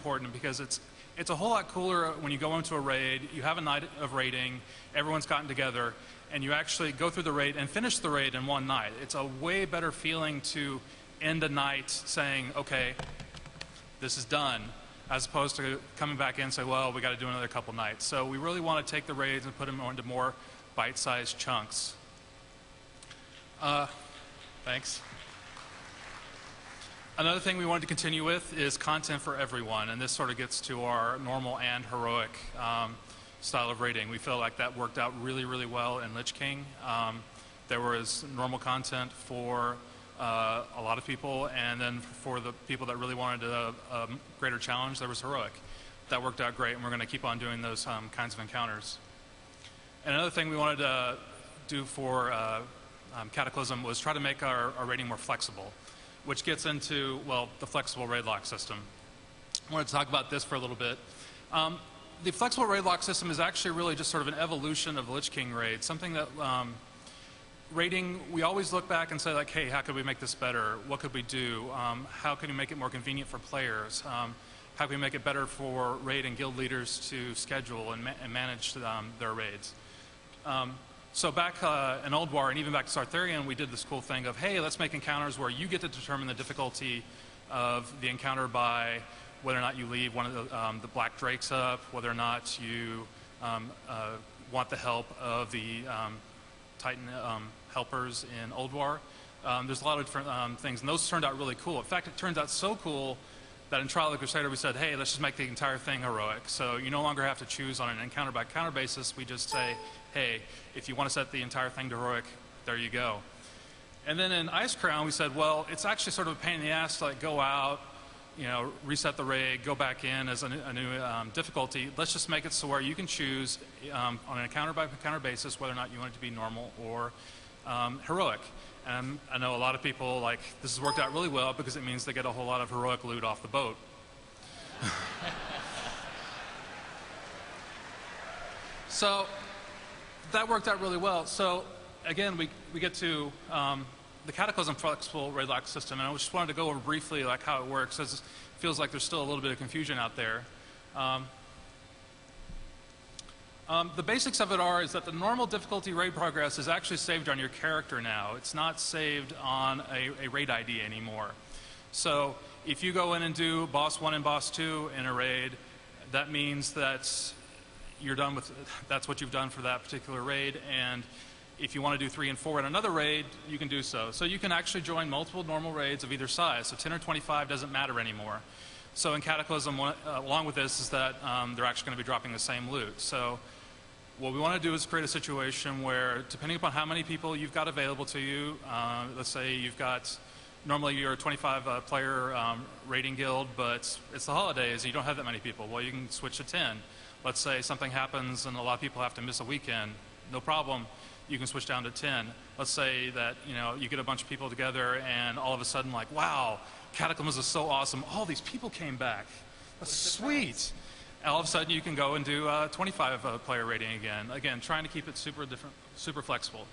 important because it's a whole lot cooler when you go into a raid, you have a night of raiding, everyone's gotten together, and you actually go through the raid and finish the raid in one night. It's a way better feeling to end a night saying, okay, this is done, as opposed to coming back in and say, well, we got to do another couple nights. So we really want to take the raids and put them into more bite-sized chunks. Thanks. Another thing we wanted to continue with is content for everyone, and this sort of gets to our normal and heroic style of raiding. We feel like that worked out really, really well in Lich King. There was normal content for a lot of people, and then for the people that really wanted a greater challenge, there was heroic. That worked out great, and we're going to keep on doing those kinds of encounters. And another thing we wanted to do for Cataclysm was try to make our raiding more flexible, which gets into, well, the flexible raid lock system. I wanted to talk about this for a little bit. The flexible raid lock system is actually really just sort of an evolution of Lich King raid, something that raiding, we always look back and say, like, hey, how could we make this better? What could we do? How can we make it more convenient for players? How can we make it better for raid and guild leaders to schedule and manage their raids? So back in Old War and even back to Sartharian, we did this cool thing of, hey, let's make encounters where you get to determine the difficulty of the encounter by whether or not you leave one of the Black Drakes up, whether or not you want the help of the Titan helpers in Old War. There's a lot of different things, and those turned out really cool. In fact, it turns out so cool that in Trial of the Crusader we said, hey, let's just make the entire thing heroic. So you no longer have to choose on an encounter-by-encounter basis. We just say, hey, if you want to set the entire thing to heroic, there you go. And then in Icecrown, we said, well, it's actually sort of a pain in the ass to like go out, you know, reset the raid, go back in as a new difficulty. Let's just make it so where you can choose on an encounter-by-encounter basis whether or not you want it to be normal or heroic. And I know a lot of people, like, this has worked out really well because it means they get a whole lot of heroic loot off the boat. So that worked out really well. So again, we get to the Cataclysm flexible raid lock system, and I just wanted to go over briefly like how it works, as it feels like there's still a little bit of confusion out there. The basics of it is that the normal difficulty raid progress is actually saved on your character now. It's not saved on a raid ID anymore. So if you go in and do boss 1 and boss 2 in a raid, that means that you're done with, that's what you've done for that particular raid, and if you want to do 3 and 4 in another raid, you can do so. So you can actually join multiple normal raids of either size. So 10 or 25 doesn't matter anymore. So in Cataclysm, along with this, is that they're actually going to be dropping the same loot. So what we want to do is create a situation where, depending upon how many people you've got available to you, let's say you've got, normally you're a 25-player raiding guild, but it's the holidays, you don't have that many people. Well, you can switch to 10. Let's say something happens and a lot of people have to miss a weekend. No problem. You can switch down to 10. Let's say that, you know, you get a bunch of people together and all of a sudden, like, wow, Cataclysm is so awesome. All these people came back. That's sweet. And all of a sudden, you can go and do 25-player raiding again. Again, trying to keep it super flexible.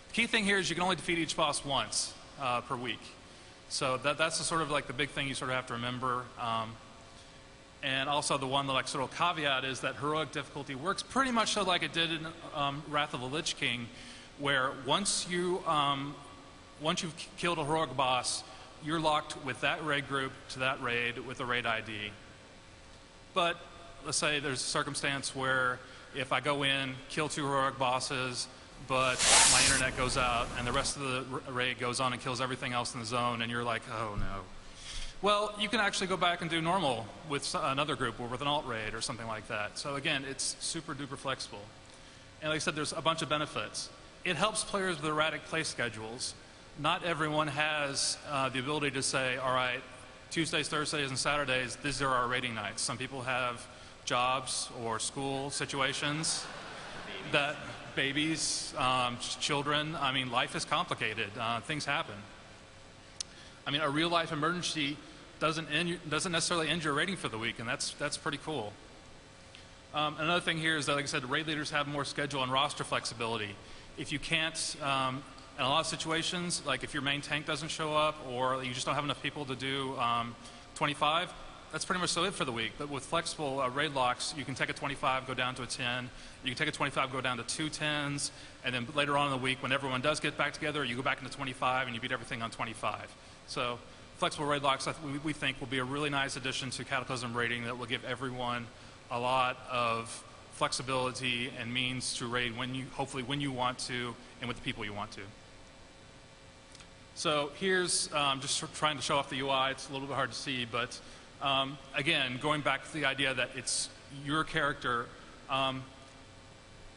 The key thing here is you can only defeat each boss once per week. So that's the sort of like the big thing you sort of have to remember. And also the one like sort of caveat is that heroic difficulty works pretty much so like it did in Wrath of the Lich King, where once you've killed a heroic boss, you're locked with that raid group to that raid with the raid ID. But let's say there's a circumstance where if I go in, kill 2 heroic bosses, but my internet goes out and the rest of the raid goes on and kills everything else in the zone, and you're like, oh no. Well, you can actually go back and do normal with another group or with an alt raid or something like that. So again, it's super duper flexible. And like I said, there's a bunch of benefits. It helps players with erratic play schedules. Not everyone has the ability to say, all right, Tuesdays, Thursdays, and Saturdays, these are our raiding nights. Some people have jobs or school situations that babies, children, I mean, life is complicated. Things happen. I mean, a real-life emergency doesn't necessarily end your raiding for the week, and that's pretty cool. Another thing here is that, like I said, raid leaders have more schedule and roster flexibility. If you can't, in a lot of situations, like if your main tank doesn't show up or you just don't have enough people to do 25, that's pretty much so it for the week. But with flexible raid locks, you can take a 25, go down to a 10. You can take a 25, go down to 2 10s, and then later on in the week, when everyone does get back together, you go back into 25 and you beat everything on 25. So flexible raid locks, we think, will be a really nice addition to Cataclysm raiding that will give everyone a lot of flexibility and means to raid hopefully when you want to and with the people you want to. So here's just trying to show off the UI. It's a little bit hard to see, but again, going back to the idea that it's your character.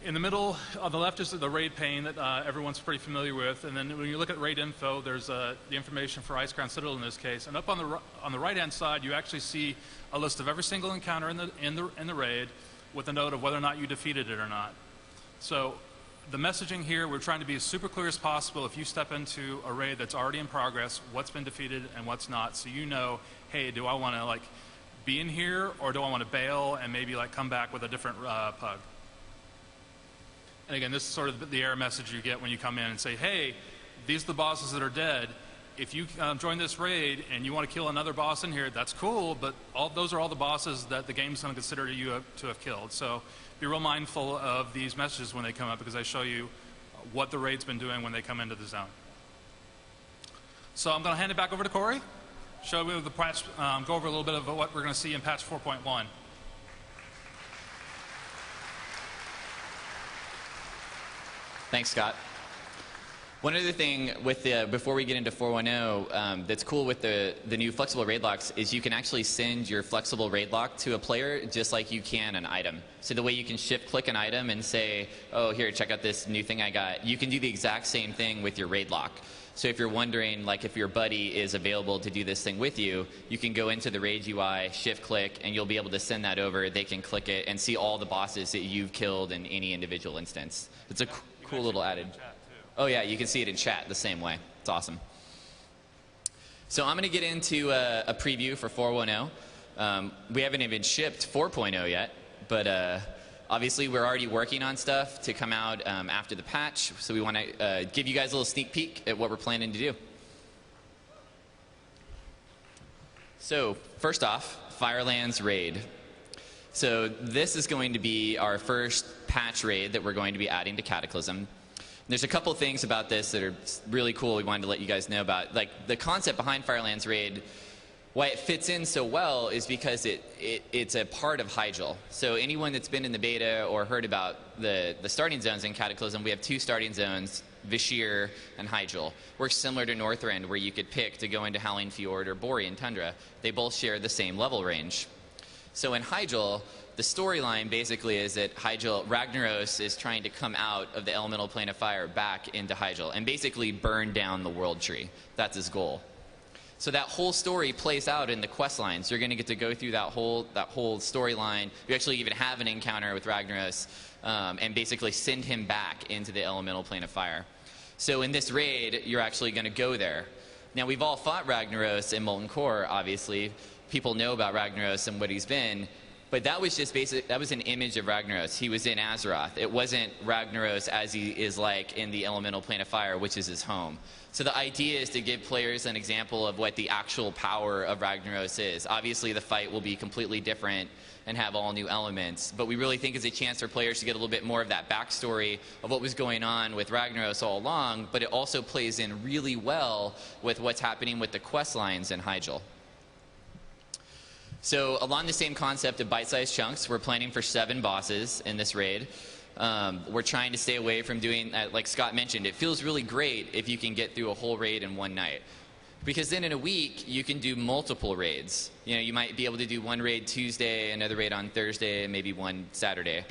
In the middle, on the left is the raid pane that everyone's pretty familiar with, and then when you look at raid info, there's the information for Icecrown Citadel in this case. And up on the right-hand side, you actually see a list of every single encounter in the raid, with a note of whether or not you defeated it or not. So the messaging here, we're trying to be as super clear as possible if you step into a raid that's already in progress, what's been defeated and what's not, so you know, hey, do I want to be in here, or do I want to bail and maybe come back with a different pug? And again, this is sort of the error message you get when you come in and say, hey, these are the bosses that are dead. If you join this raid and you want to kill another boss in here, that's cool, but those are all the bosses that the game's going to consider you to have killed. So be real mindful of these messages when they come up, because they show you what the raid's been doing when they come into the zone. So I'm going to hand it back over to Corey, show you the patch, go over a little bit of what we're going to see in patch 4.1. Thanks, Scott. One other thing before we get into 4.1.0 that's cool with the new flexible raid locks is you can actually send your flexible raid lock to a player just like you can an item. So the way you can shift click an item and say, oh, here, check out this new thing I got, you can do the exact same thing with your raid lock. So if you're wondering, if your buddy is available to do this thing with you, you can go into the raid UI, shift click, and you'll be able to send that over. They can click it and see all the bosses that you've killed in any individual instance. It's a cool little added. Oh yeah, you can see it in chat the same way. It's awesome. So I'm going to get into a preview for 4.1.0. We haven't even shipped 4.0 yet, but obviously we're already working on stuff to come out after the patch, so we want to give you guys a little sneak peek at what we're planning to do. So first off, Firelands Raid. So this is going to be our first patch raid that we're going to be adding to Cataclysm. There's a couple things about this that are really cool we wanted to let you guys know about. The concept behind Firelands Raid, why it fits in so well is because it's a part of Hyjal. So anyone that's been in the beta or heard about the starting zones in Cataclysm, we have 2 starting zones, Vashir and Hyjal. Works similar to Northrend, where you could pick to go into Howling Fjord or Borean Tundra. They both share the same level range. So in Hyjal, the storyline basically is that Ragnaros is trying to come out of the elemental plane of fire back into Hyjal and basically burn down the world tree. That's his goal. So that whole story plays out in the quest lines. You're going to get to go through that whole storyline. You actually even have an encounter with Ragnaros and basically send him back into the elemental plane of fire. So in this raid, you're actually going to go there. Now, we've all fought Ragnaros in Molten Core, obviously. People know about Ragnaros and what he's been. But that was just that was an image of Ragnaros. He was in Azeroth. It wasn't Ragnaros as he is in the elemental plane of fire, which is his home. So the idea is to give players an example of what the actual power of Ragnaros is. Obviously, the fight will be completely different and have all new elements. But we really think it's a chance for players to get a little bit more of that backstory of what was going on with Ragnaros all along. But it also plays in really well with what's happening with the quest lines in Hyjal. So along the same concept of bite-sized chunks, we're planning for 7 bosses in this raid. We're trying to stay away from doing, like Scott mentioned, it feels really great if you can get through a whole raid in one night. Because then in a week, you can do multiple raids. You might be able to do one raid Tuesday, another raid on Thursday, and maybe one Saturday.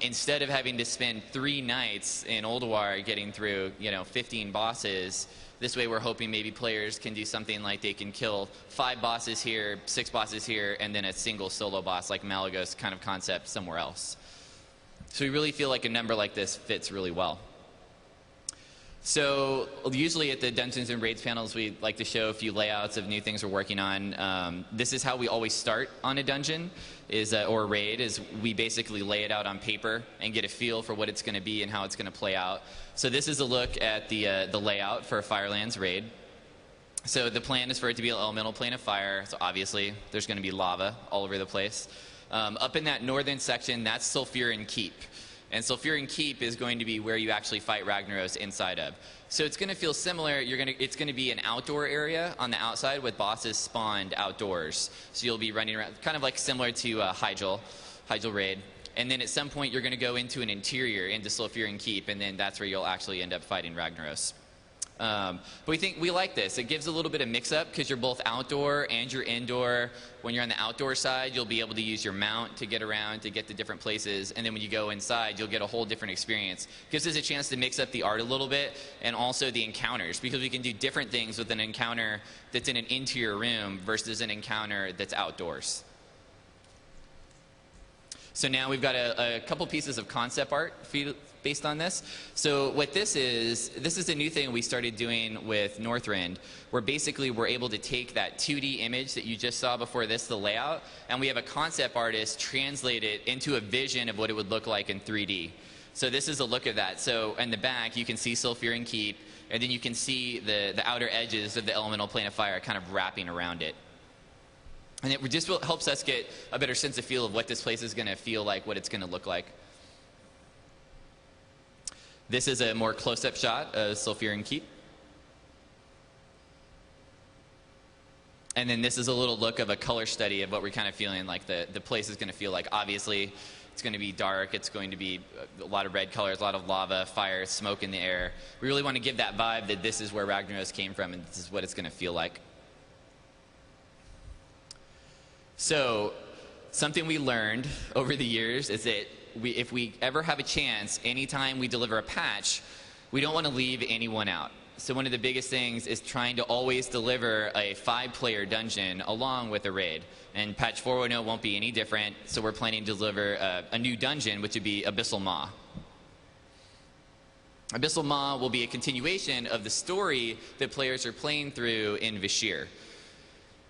Instead of having to spend 3 nights in Ulduar getting through, 15 bosses, this way we're hoping maybe players can do something like they can kill 5 bosses here, 6 bosses here, and then a single solo boss like Malagos kind of concept somewhere else. So we really feel like a number like this fits really well. So usually at the Dungeons and Raids panels, we like to show a few layouts of new things we're working on. This is how we always start on a dungeon or a raid, is we basically lay it out on paper and get a feel for what it's going to be and how it's going to play out. So this is a look at the layout for a Firelands raid. So the plan is for it to be an elemental plane of fire. So obviously, there's going to be lava all over the place. Up in that northern section, that's Sulfuran Keep. And Sulfuran Keep is going to be where you actually fight Ragnaros inside of. So it's going to feel similar. It's going to be an outdoor area on the outside with bosses spawned outdoors. So you'll be running around, kind of like similar to Hyjal Raid. And then at some point, you're going to go into an interior, into Sulfuran Keep, and then that's where you'll actually end up fighting Ragnaros. But we like this. It gives a little bit of mix-up because you're both outdoor and you're indoor. When you're on the outdoor side, you'll be able to use your mount to get around, to get to different places. And then when you go inside, you'll get a whole different experience. Gives us a chance to mix up the art a little bit and also the encounters, because we can do different things with an encounter that's in an interior room versus an encounter that's outdoors. So now we've got a couple pieces of concept art based on this. So what this is a new thing we started doing with Northrend, where basically we're able to take that 2D image that you just saw before this, the layout, and we have a concept artist translate it into a vision of what it would look like in 3D. So this is a look of that. So in the back, you can see Sulfuran Keep, and then you can see the outer edges of the elemental plane of fire kind of wrapping around it. And it just helps us get a better sense of feel of what this place is going to feel like, what it's going to look like. This is a more close-up shot of Sulfuran Keep. And then this is a little look of a color study of what we're kind of feeling like the place is going to feel like. Obviously, it's going to be dark. It's going to be a lot of red colors, a lot of lava, fire, smoke in the air. We really want to give that vibe that this is where Ragnaros came from and this is what it's going to feel like. So something we learned over the years is that if we ever have a chance, anytime we deliver a patch, we don't want to leave anyone out. So one of the biggest things is trying to always deliver a 5-player dungeon along with a raid. And patch 4.0 won't be any different, so we're planning to deliver a new dungeon, which would be Abyssal Maw. Abyssal Maw will be a continuation of the story that players are playing through in Vashj'ir.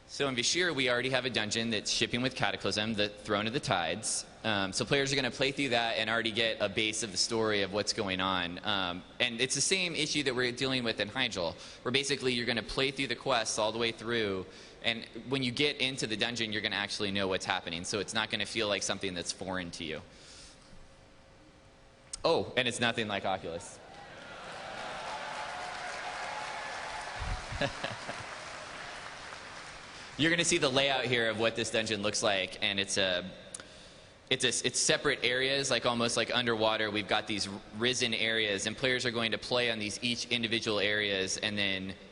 So in Vashj'ir, we already have a dungeon that's shipping with Cataclysm, the Throne of the Tides. So players are going to play through that and already get a base of the story of what's going on. And it's the same issue that we're dealing with in Hyjal, where basically you're going to play through the quests all the way through, and when you get into the dungeon, you're going to actually know what's happening. So it's not going to feel like something that's foreign to you. Oh, and it's nothing like Oculus. You're going to see the layout here of what this dungeon looks like, and it's separate areas, like almost like underwater. We've got these risen areas, and players are going to play on these each individual areas, and then they're